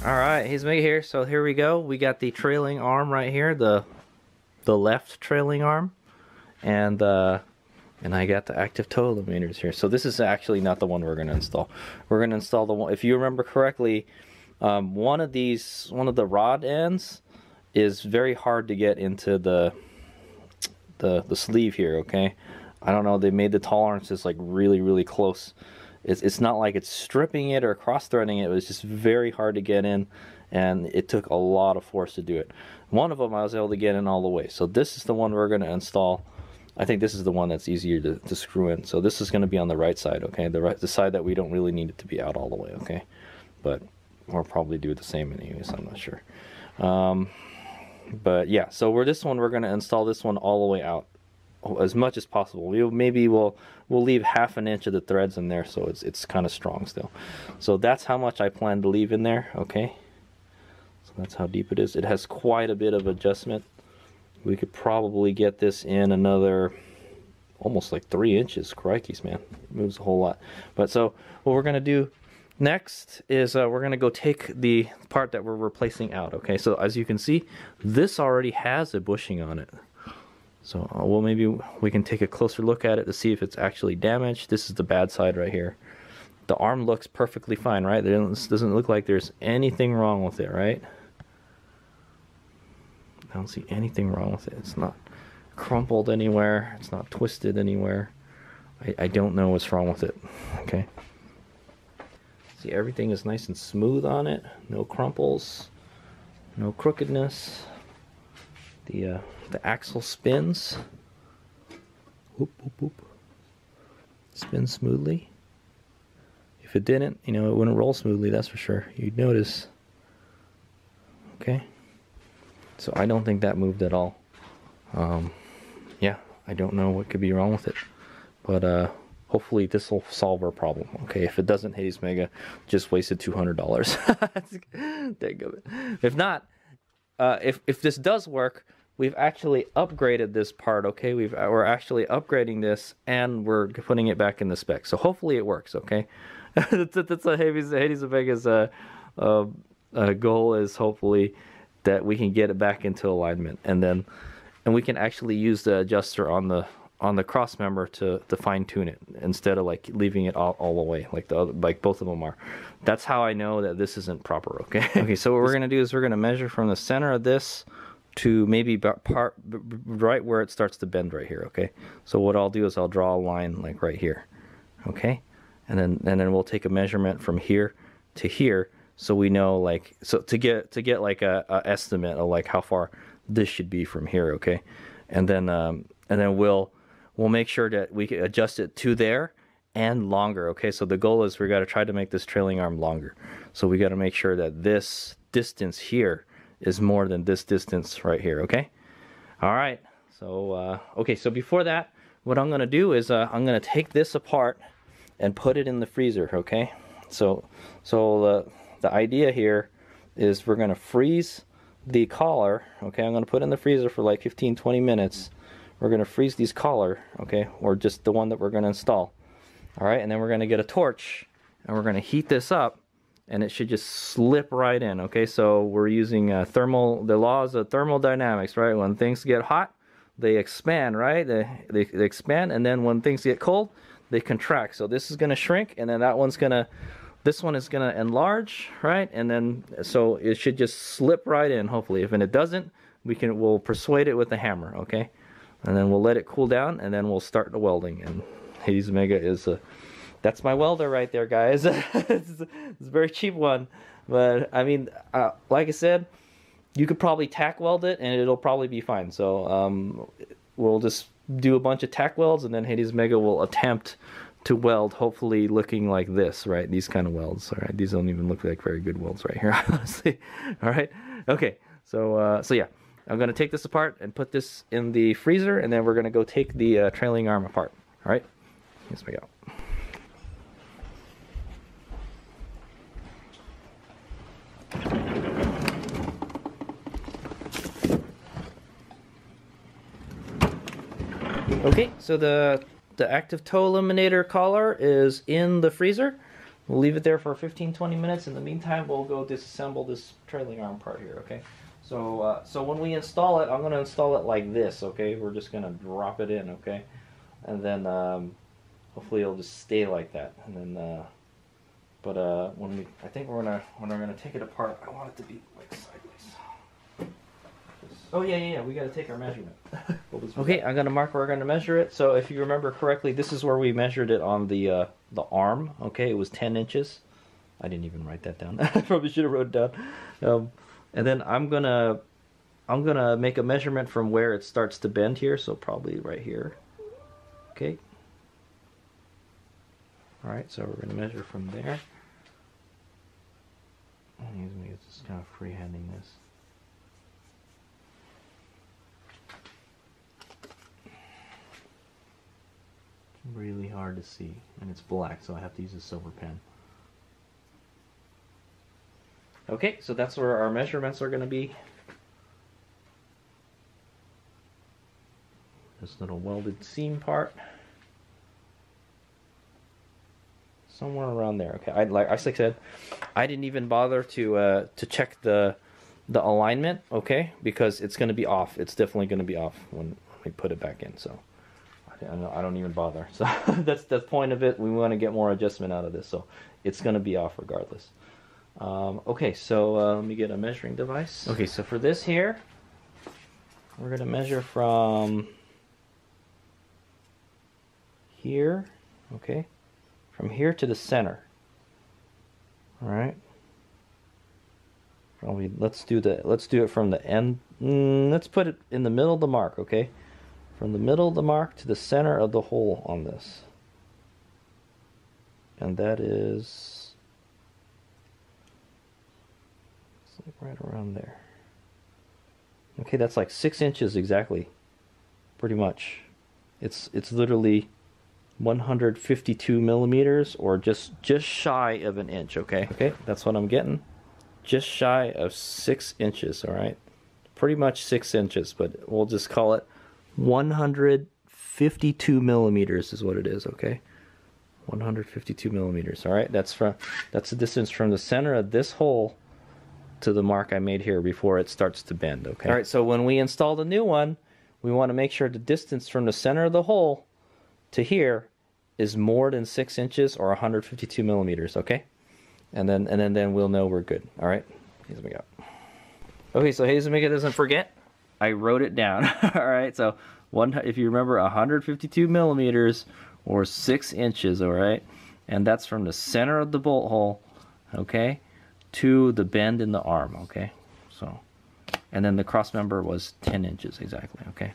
Alright, he's me here. So here we go. We got the trailing arm right here, the left trailing arm. And I got the active toe eliminators here. So this is actually not the one we're gonna install. We're gonna install the one, if you remember correctly, one of the rod ends is very hard to get into the sleeve here, okay? I don't know, they made the tolerances like really close. It's not like it's stripping it or cross-threading it. It was just very hard to get in, and it took a lot of force to do it. One of them I was able to get in all the way. So this is the one we're going to install. I think this is the one that's easier to screw in. So this is going to be on the right side, okay? The side that we don't really need it to be out all the way, okay? But we'll probably do the same anyways, I'm not sure. But yeah, so we're going to install this one all the way out as much as possible. We'll leave half an inch of the threads in there, so it's kind of strong still. So that's how much I plan to leave in there, okay? So that's how deep it is. It has quite a bit of adjustment. We could probably get this in another almost like 3 inches. Crikeys, man, it moves a whole lot. But so what we're gonna do next is we're gonna go take the part that we're replacing out, okay? So as you can see, this already has a bushing on it. So well, maybe we can take a closer look at it to see if it's actually damaged. This is the bad side right here. The arm looks perfectly fine, right? This doesn't look like there's anything wrong with it, right? I don't see anything wrong with it. It's not crumpled anywhere. It's not twisted anywhere. I don't know what's wrong with it, okay? See, everything is nice and smooth on it. No crumples, no crookedness. The axle spins. Whoop, whoop, whoop. Spins smoothly. If it didn't, you know, it wouldn't roll smoothly, that's for sure. You'd notice. Okay. So I don't think that moved at all. Yeah, I don't know what could be wrong with it. But hopefully this will solve our problem. Okay, if it doesn't, Hades Mega just wasted $200. Dang it. If not, if this does work, we've actually upgraded this part, okay? We're actually upgrading this, and we're putting it back in the spec. So hopefully it works, okay? That's a Hades Mega's goal, is hopefully that we can get it back into alignment, and we can actually use the adjuster on the cross member to fine tune it instead of like leaving it all the way like both of them are. That's how I know that this isn't proper, okay? Okay, so what we're gonna do is we're gonna measure from the center of this to maybe right where it starts to bend right here, okay? So what I'll do is I'll draw a line like right here, okay? And then we'll take a measurement from here to here, so we know, like, so to get like a estimate of like how far this should be from here, okay? And then we'll make sure that we can adjust it to there and longer, okay? So the goal is we got to try to make this trailing arm longer. So we got to make sure that this distance here is more than this distance right here, okay? All right, so okay, so before that, what I'm gonna do is I'm gonna take this apart and put it in the freezer, okay? So the idea here is we're gonna freeze the collar, okay? I'm gonna put it in the freezer for like 15-20 minutes. We're gonna freeze these collar, okay? Or just the one that we're gonna install. All right, and then we're gonna get a torch and we're gonna heat this up, and it should just slip right in, okay? So we're using the laws of thermodynamics, right? When things get hot, they expand, right? They expand, and then when things get cold, they contract. So this is gonna shrink, and then this one is gonna enlarge, right? And then, so it should just slip right in, hopefully. If it doesn't, we'll persuade it with a hammer, okay? And then we'll let it cool down, and then we'll start the welding. And Hades Mega is that's my welder right there, guys. It's a very cheap one, but I mean, like I said, you could probably tack weld it and it'll probably be fine. So we'll just do a bunch of tack welds, and then Hades Mega will attempt to weld, hopefully looking like this, right? These kind of welds, all right? These don't even look like very good welds right here, honestly. All right, okay. So yeah, I'm gonna take this apart and put this in the freezer, and then we're gonna go take the trailing arm apart. All right, here's we go. Okay, so the active toe eliminator collar is in the freezer. We'll leave it there for 15-20 minutes. In the meantime, we'll go disassemble this trailing arm part here, okay? So, so when we install it, I'm going to install it like this, okay? We're just going to drop it in, okay? And then hopefully it'll just stay like that. And then, I think when we're gonna take it apart, I want it to be like sideways. Oh yeah, we got to take our measurement. Okay, I'm gonna mark where we're gonna measure it. So if you remember correctly, this is where we measured it on the arm. Okay, it was 10 inches. I didn't even write that down. I probably should have wrote it down. And then I'm gonna make a measurement from where it starts to bend here. So probably right here. Okay. All right, so we're gonna measure from there. It's just kind of freehanding this. Really hard to see, and it's black, so I have to use a silver pen. Okay, so that's where our measurements are going to be. This little welded seam part. Somewhere around there. Okay, like I said, I didn't even bother to check the alignment, okay, because it's going to be off. It's definitely going to be off when we put it back in. So I don't even bother. So that's the point of it. We want to get more adjustment out of this, so it's going to be off regardless. Okay, so let me get a measuring device. Okay, so for this here, we're going to measure from here, okay, from here to the center. All right. Probably let's do it from the end. Let's put it in the middle of the mark, okay? From the middle of the mark to the center of the hole on this. And that is, it's like right around there. Okay, that's like 6 inches exactly. Pretty much. It's literally 152 millimeters, or just shy of an inch, okay? Okay, that's what I'm getting. Just shy of 6 inches, all right? Pretty much 6 inches, but we'll just call it 152 millimeters is what it is, okay? 152 millimeters, all right? That's the distance from the center of this hole to the mark I made here before it starts to bend, okay? All right, so when we install the new one, we want to make sure the distance from the center of the hole to here is more than 6 inches or 152 millimeters, okay? And then we'll know we're good. All right, here's we go. Okay, so Hazelmega doesn't forget, I wrote it down. All right, so if you remember, 152 millimeters or 6 inches. All right, and that's from the center of the bolt hole, okay, to the bend in the arm. Okay, so, and then the cross member was 10 inches exactly. Okay.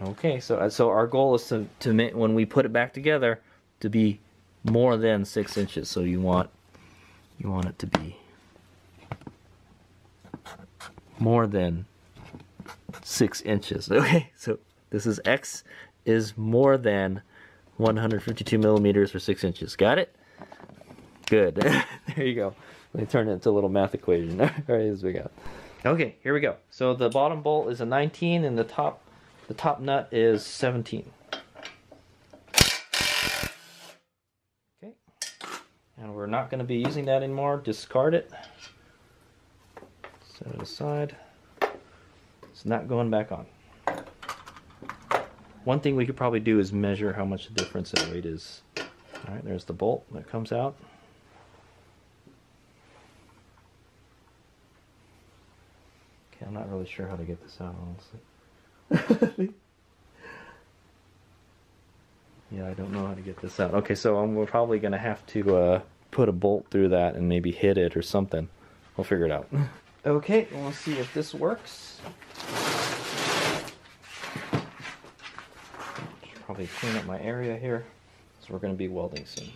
Okay, so our goal is to make, when we put it back together, to be more than 6 inches. So you want it to be more than 6 inches. Okay, so this is X is more than 152 millimeters or 6 inches. Got it? Good. There you go. Let me turn it into a little math equation. All right, as we go. Okay, here we go. So the bottom bolt is a 19, and the top nut is 17. Okay, and we're not going to be using that anymore. Discard it. Set it aside. It's not going back on. One thing we could probably do is measure how much the difference in weight is. All right, there's the bolt that comes out. Okay, I'm not really sure how to get this out, honestly. Yeah, I don't know how to get this out. Okay, so we're probably going to have to put a bolt through that and maybe hit it or something. We'll figure it out. Okay, we'll see if this works. Should probably clean up my area here, so we're going to be welding soon.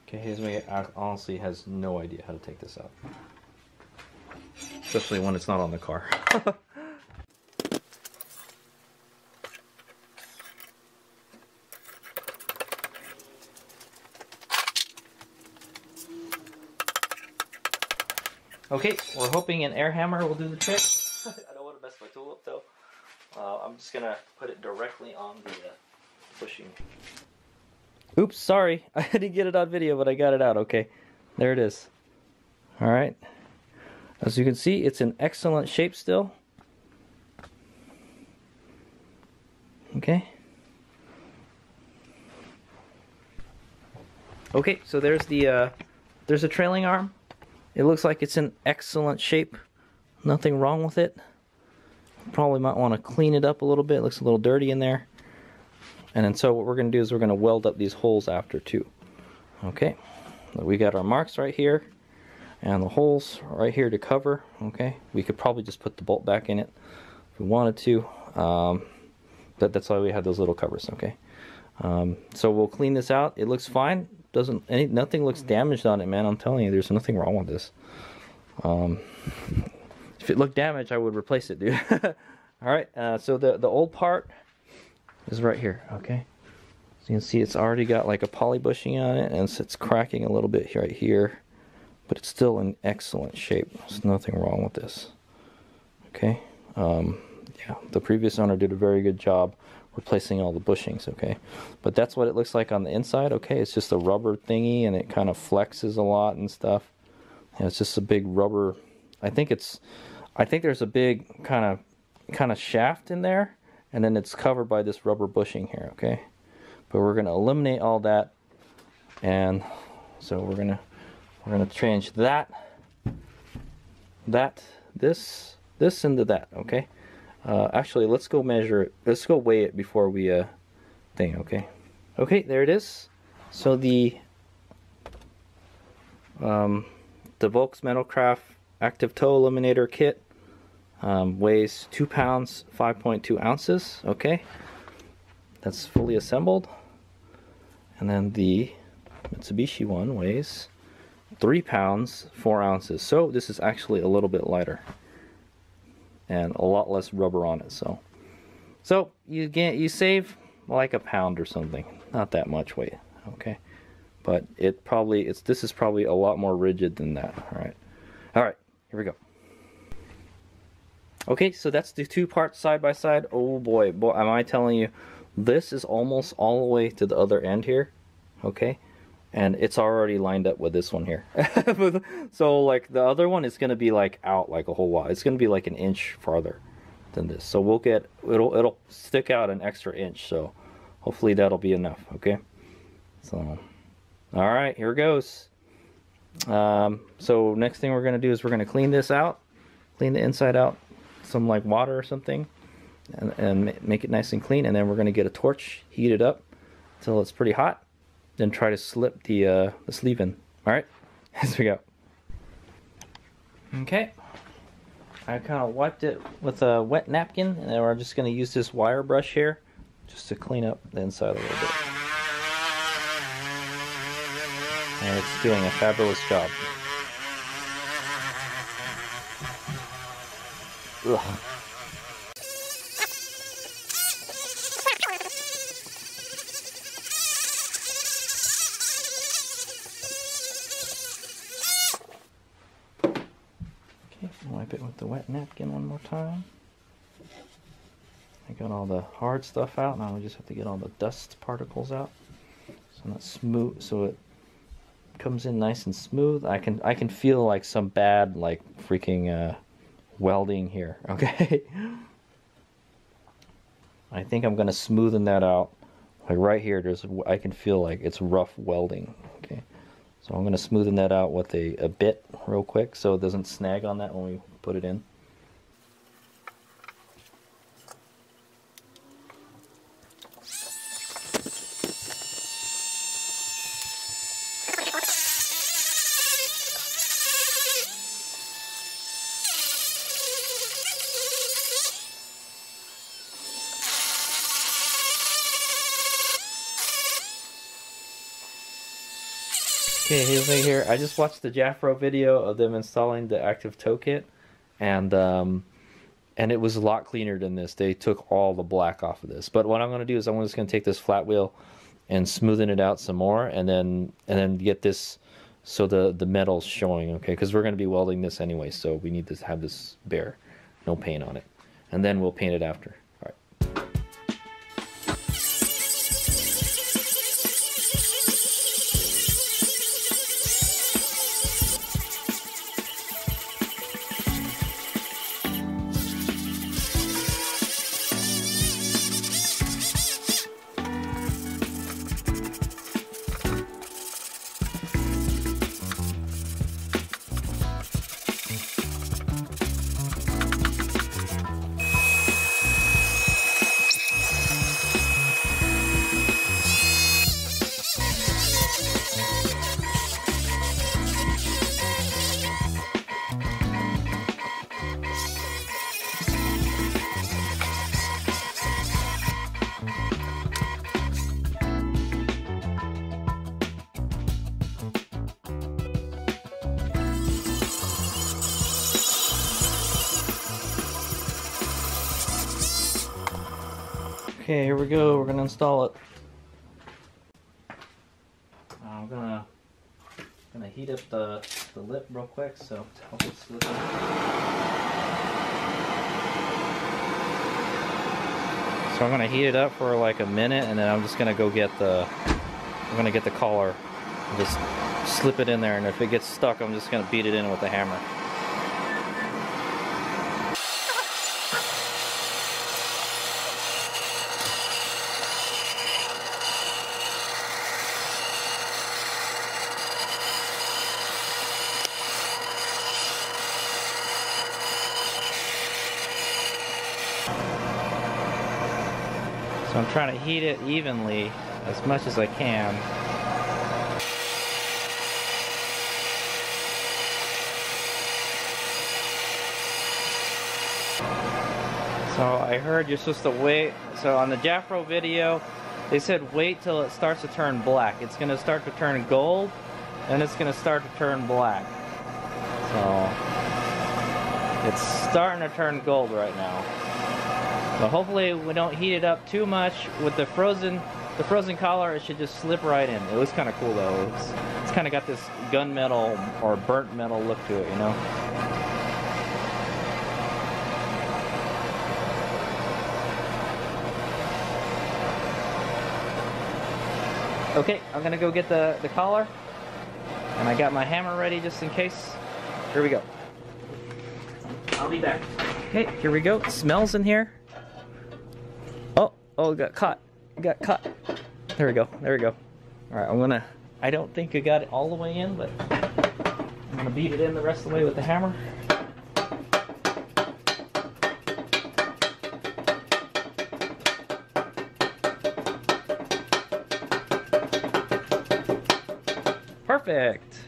Okay, Hazelmega honestly has no idea how to take this out. Especially when it's not on the car. Okay, we're hoping an air hammer will do the trick. I don't want to mess my tool up though. I'm just gonna put it directly on the bushing. Oops, sorry. I didn't get it on video, but I got it out. Okay, there it is. All right. As you can see, it's in excellent shape still. Okay. Okay, so there's a trailing arm. It looks like it's in excellent shape. Nothing wrong with it. Probably might want to clean it up a little bit. It looks a little dirty in there. And then so what we're going to do is we're going to weld up these holes after too. Okay. We got our marks right here and the holes right here to cover. Okay. We could probably just put the bolt back in it if we wanted to. That's why we have those little covers. Okay. So we'll clean this out. It looks fine. Nothing looks damaged on it, man. I'm telling you, there's nothing wrong with this. If it looked damaged, I would replace it, dude. All right. So the old part is right here. Okay. So you can see it's already got like a poly bushing on it, and it's cracking a little bit right here, but it's still in excellent shape. There's nothing wrong with this. Okay. Yeah, the previous owner did a very good job replacing all the bushings. Okay, but that's what it looks like on the inside. Okay, it's just a rubber thingy, and it kind of flexes a lot and stuff. And it's just a big rubber. I think there's a big kind of shaft in there, and then it's covered by this rubber bushing here. Okay, but we're gonna eliminate all that, and so we're gonna change this into that. Okay. Actually, let's go measure it. Let's go weigh it before we thing. Okay. Okay, there it is. So the Volks Metalcraft Active Toe Eliminator Kit weighs 2 pounds 5.2 ounces. Okay, that's fully assembled. And then the Mitsubishi one weighs 3 pounds 4 ounces. So this is actually a little bit lighter and a lot less rubber on it. So you save like a pound or something. Not that much weight. Okay, but this is probably a lot more rigid than that. All right, here we go. Okay, so that's the two parts side by side. Oh boy, am I telling you, this is almost all the way to the other end here. Okay, and it's already lined up with this one here. So like the other one is going to be like out like a whole lot. It's going to be like an inch farther than this. So we'll get, it'll stick out an extra inch. So hopefully that'll be enough. Okay. So, all right, here goes. So next thing we're going to do is we're going to clean this out, clean the inside out, some like water or something, and make it nice and clean. And then we're going to get a torch, heat it up until it's pretty hot. Then try to slip the sleeve in. All right, here we go. Okay, I kind of wiped it with a wet napkin, and then we're just going to use this wire brush here just to clean up the inside a little bit. And it's doing a fabulous job. Ugh. Wipe it with the wet napkin one more time. I got all the hard stuff out. Now we just have to get all the dust particles out. So that's smooth. So it comes in nice and smooth. I can feel like some bad like freaking welding here. Okay. I think I'm gonna smoothen that out. Like right here, I can feel like it's rough welding. Okay. So I'm going to smoothen that out with a bit real quick so it doesn't snag on that when we put it in. Okay, here's right here. I just watched the Jafro video of them installing the active toe kit, and it was a lot cleaner than this. They took all the black off of this. But what I'm going to do is I'm just going to take this flat wheel and smoothen it out some more, and then get this so the metal's showing, okay? Because we're going to be welding this anyway, so we need to have this bare, no paint on it. And then we'll paint it after. All right. Okay, here we go. We're gonna install it. I'm gonna heat up the lip real quick, so I'll just slip it. So I'm gonna heat it up for like a minute, and then I'm just gonna go get the collar and just slip it in there, and if it gets stuck, I'm just gonna beat it in with the hammer. So I'm trying to heat it evenly as much as I can. So I heard you're supposed to wait. So on the Jafro video, they said wait till it starts to turn black. It's going to start to turn gold, and it's going to start to turn black. So it's starting to turn gold right now. So hopefully we don't heat it up too much. With the frozen collar, it should just slip right in. It looks kind of cool though. It's kind of got this gunmetal or burnt metal look to it, you know. Okay, I'm gonna go get the collar, and I got my hammer ready just in case. Here we go. I'll be back. Okay, here we go. It smells in here. Oh, it got caught. It got caught. There we go. There we go. All right, I don't think I got it all the way in, but I'm gonna beat it in the rest of the way with the hammer. Perfect.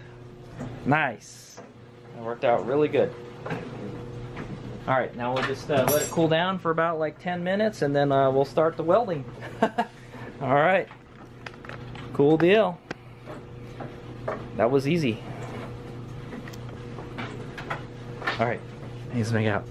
Nice. That worked out really good. All right, now we'll just let it cool down for about like 10 minutes, and then we'll start the welding. All right. Cool deal. That was easy. All right, let's make it out.